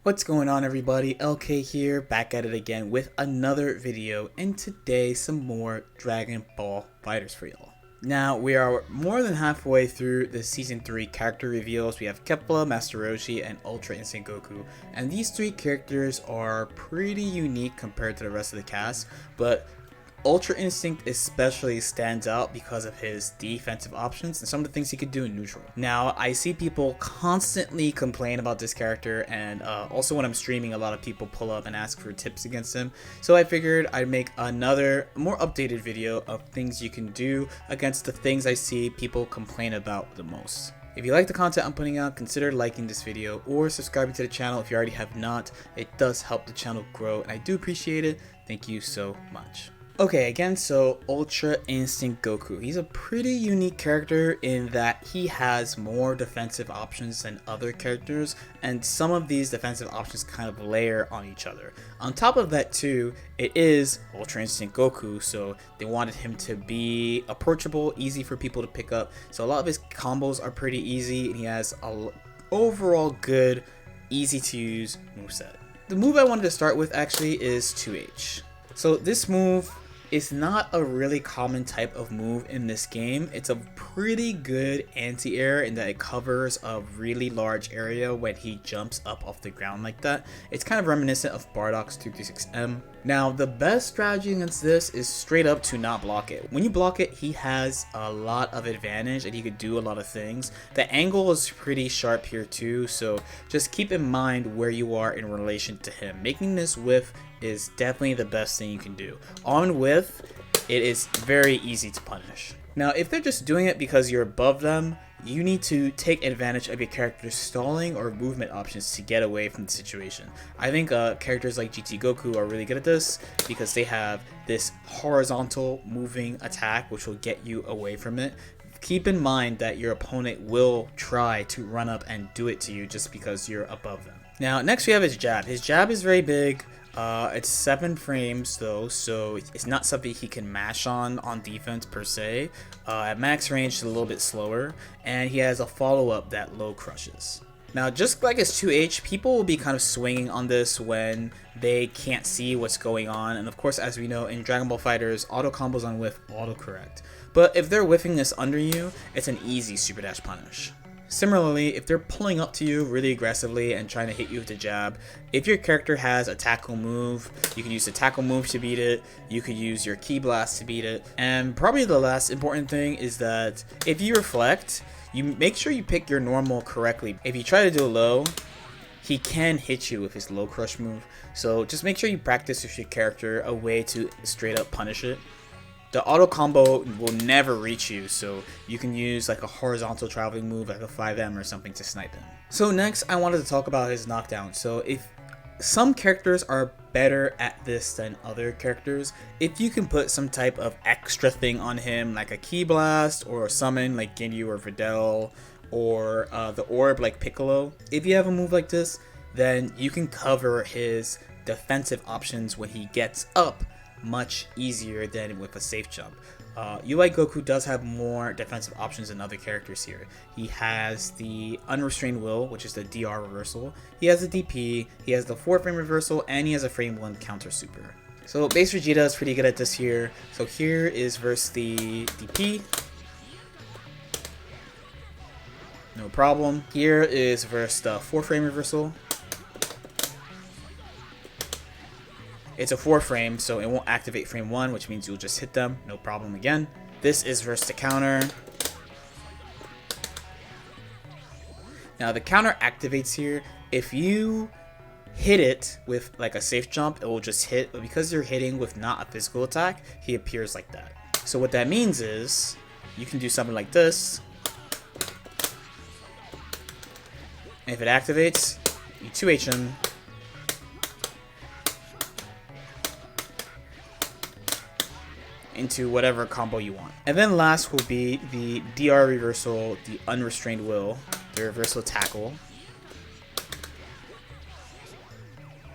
What's going on, everybody? LK here, back at it again with another video, and today some more Dragon Ball FighterZ for y'all. Now, we are more than halfway through the Season 3 character reveals. We have Kepler, Master Roshi, and Ultra Instinct Goku, and these three characters are pretty unique compared to the rest of the cast, but Ultra Instinct especially stands out because of his defensive options and some of the things he could do in neutral. Now, I see people constantly complain about this character, and also when I'm streaming, a lot of people pull up and ask for tips against him. So I figured I'd make another, more updated video of things you can do against the things I see people complain about the most. If you like the content I'm putting out, consider liking this video or subscribing to the channel if you already have not. It does help the channel grow, and I do appreciate it. Thank you so much. Okay, again, so Ultra Instinct Goku. He's a pretty unique character in that he has more defensive options than other characters, and some of these defensive options kind of layer on each other. On top of that too, it is Ultra Instinct Goku, so they wanted him to be approachable, easy for people to pick up. So a lot of his combos are pretty easy, and he has a overall good, easy to use moveset. The move I wanted to start with actually is 2H. So this move is not a really common type of move in this game. It's a pretty good anti-air in that it covers a really large area when he jumps up off the ground like that. It's kind of reminiscent of Bardock's 236M. Now, the best strategy against this is straight up to not block it. When you block it, he has a lot of advantage and he could do a lot of things. The angle is pretty sharp here too, so just keep in mind where you are in relation to him. Making this whiff is definitely the best thing you can do. On whiff, it is very easy to punish. Now, if they're just doing it because you're above them, you need to take advantage of your character's stalling or movement options to get away from the situation. I think characters like GT Goku are really good at this because they have this horizontal moving attack which will get you away from it. Keep in mind that your opponent will try to run up and do it to you just because you're above them. Now, next we have his jab. His jab is very big. It's 7 frames though, so it's not something he can mash on defense per se. At max range, it's a little bit slower, and he has a follow-up that low crushes. Now, just like his 2H, people will be kind of swinging on this when they can't see what's going on, and of course, as we know, in Dragon Ball FighterZ, auto combos on whiff autocorrect. But if they're whiffing this under you, it's an easy super dash punish. Similarly, if they're pulling up to you really aggressively and trying to hit you with the jab, if your character has a tackle move, you can use the tackle move to beat it, you could use your ki blast to beat it, and probably the last important thing is that if you reflect, you make sure you pick your normal correctly. If you try to do a low, he can hit you with his low crush move, so just make sure you practice with your character a way to straight up punish it. The auto combo will never reach you, so you can use like a horizontal traveling move like a 5M or something to snipe him. So next, I wanted to talk about his knockdown. So if some characters are better at this than other characters, if you can put some type of extra thing on him like a ki blast or a summon like Ginyu or Videl, or the orb like Piccolo, if you have a move like this, then you can cover his defensive options when he gets up much easier than with a safe jump. UI Goku does have more defensive options than other characters here. He has the unrestrained will, which is the DR reversal. He has the DP, he has the 4-frame reversal, and he has a frame 1 counter super. So base Vegeta is pretty good at this here. So here is versus the DP. No problem. Here is versus the 4-frame reversal. It's a 4-frame, so it won't activate frame 1, which means you'll just hit them, no problem again. This is versus the counter. Now the counter activates here. If you hit it with like a safe jump, it will just hit, but because you're hitting with not a physical attack, he appears like that. So what that means is, you can do something like this. And if it activates, you 2H him. Into whatever combo you want. And then last will be the DR reversal, the unrestrained will, the reversal tackle.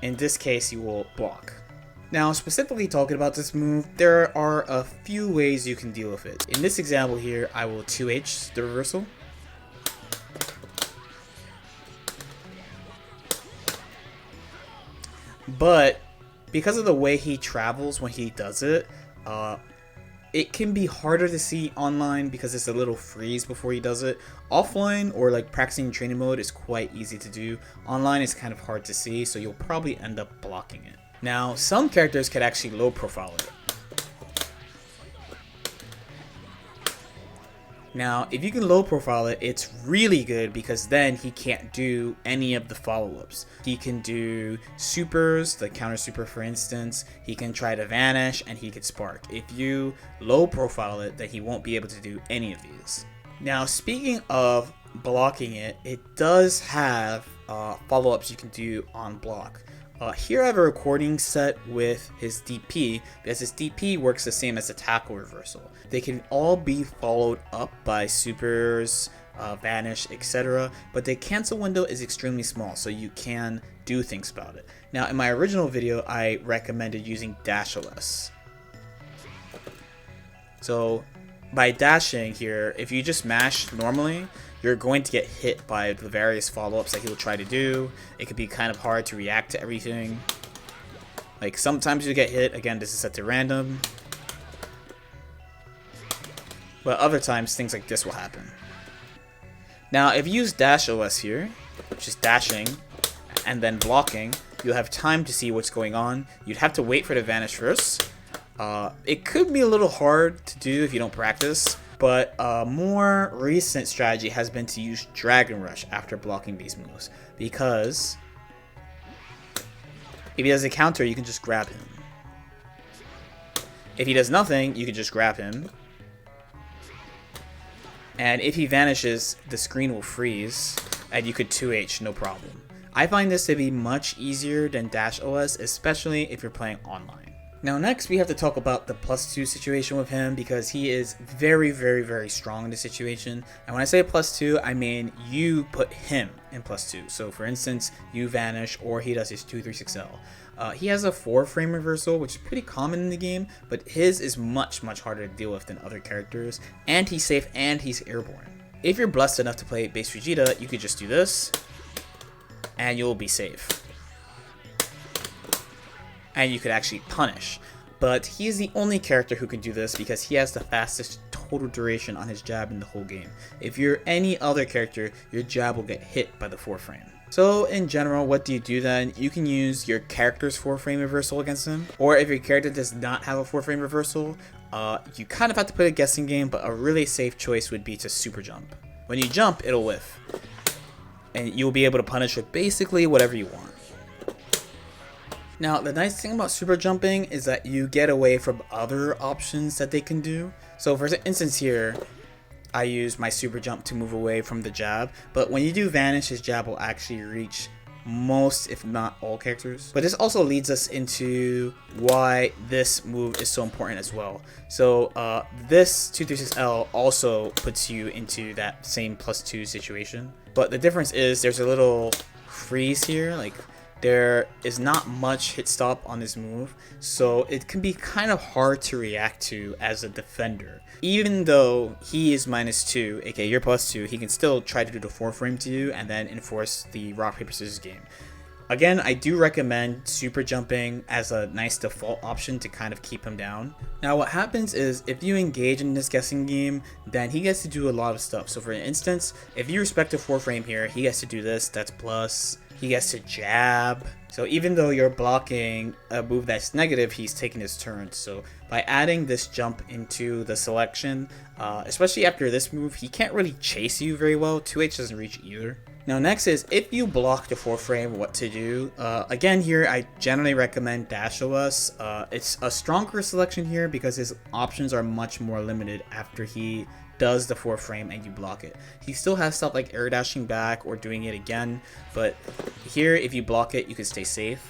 In this case, you will block. Now, specifically talking about this move, there are a few ways you can deal with it. In this example here, I will 2H the reversal. but because of the way he travels when he does it, it can be harder to see online because it's a little freeze before he does it. Offline or like practicing training mode is quite easy to do. Online is kind of hard to see, so you'll probably end up blocking it. Now, some characters could actually low profile it. Now, if you can low profile it, it's really good because then he can't do any of the follow-ups. He can do supers, the counter super for instance. He can try to vanish and he can spark. If you low profile it, then he won't be able to do any of these. Now, speaking of blocking it, it does have follow-ups you can do on block. Here I have a recording set with his DP because his DP works the same as the tackle reversal. They can all be followed up by supers, vanish, etc. But the cancel window is extremely small, so you can do things about it. Now, in my original video, I recommended using dash OS. So by dashing here, if you just mash normally, you're going to get hit by the various follow-ups that he'll try to do. It could be kind of hard to react to everything. Like sometimes you get hit, again this is set to random. But other times things like this will happen. Now if you use dash OS here, which is dashing and then blocking, you'll have time to see what's going on. You'd have to wait for the vanish first. It could be a little hard to do if you don't practice. But a more recent strategy has been to use Dragon Rush after blocking these moves, because if he does a counter, you can just grab him. If he does nothing, you can just grab him. And if he vanishes, the screen will freeze, and you could 2H no problem. I find this to be much easier than Dash OS, especially if you're playing online. Now next we have to talk about the +2 situation with him, because he is very, very, very strong in this situation. And when I say +2, I mean you put him in +2. So for instance, you vanish or he does his 236L. He has a 4-frame reversal, which is pretty common in the game, but his is much, much harder to deal with than other characters. And he's safe and he's airborne. If you're blessed enough to play base Vegeta, you could just do this and you'll be safe. And you could actually punish. But he's the only character who can do this because he has the fastest total duration on his jab in the whole game. If you're any other character, your jab will get hit by the 4-frame. So in general, what do you do then? You can use your character's 4-frame reversal against him. Or if your character does not have a 4-frame reversal, you kind of have to play a guessing game, but a really safe choice would be to super jump. When you jump, it'll whiff. And you'll be able to punish with basically whatever you want. Now, the nice thing about super jumping is that you get away from other options that they can do. So for instance here, I use my super jump to move away from the jab, but when you do vanish, his jab will actually reach most, if not all, characters. But this also leads us into why this move is so important as well. So this 236L also puts you into that same +2 situation. But the difference is there's a little freeze here, like there is not much hit stop on this move, so it can be kind of hard to react to as a defender. Even though he is -2, aka you're +2, he can still try to do the 4-frame to you and then enforce the rock, paper, scissors game. Again, I do recommend super jumping as a nice default option to kind of keep him down. Now what happens is if you engage in this guessing game, then he gets to do a lot of stuff. So for instance, if you respect a 4-frame here, he gets to do this, that's plus. He gets to jab. So even though you're blocking a move that's negative, he's taking his turn. So by adding this jump into the selection, especially after this move, he can't really chase you very well. 2H doesn't reach either. Now next is if you block the 4-frame, what to do. Again here, I generally recommend Dash OS. It's a stronger selection here because his options are much more limited after he does the 4-frame and you block it. He still has stuff like air dashing back or doing it again, but here if you block it, you can stay safe.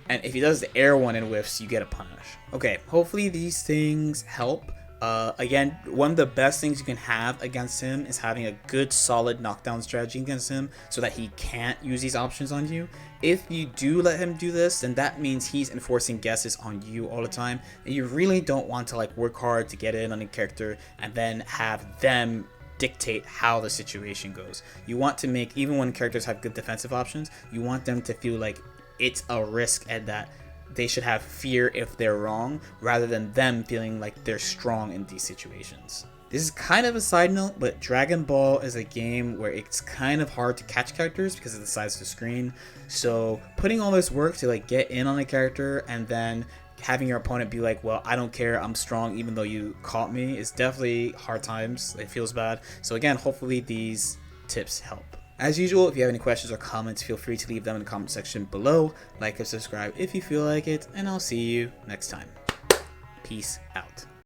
And if he does the air one and whiffs, you get a punish. Okay, hopefully these things help. Again, one of the best things you can have against him is having a good solid knockdown strategy against him so that he can't use these options on you. If you do let him do this, then that means he's enforcing guesses on you all the time, and you really don't want to like work hard to get in on a character and then have them dictate how the situation goes. You want to make, even when characters have good defensive options, you want them to feel like it's a risk and that they should have fear if they're wrong, rather than them feeling like they're strong in these situations. This is kind of a side note, but Dragon Ball is a game where it's kind of hard to catch characters because of the size of the screen. So putting all this work to like get in on a character and then having your opponent be like, well, I don't care, I'm strong even though you caught me, is definitely hard times. It feels bad. So again, hopefully these tips help. As usual, if you have any questions or comments, feel free to leave them in the comment section below. Like and subscribe if you feel like it, and I'll see you next time. Peace out.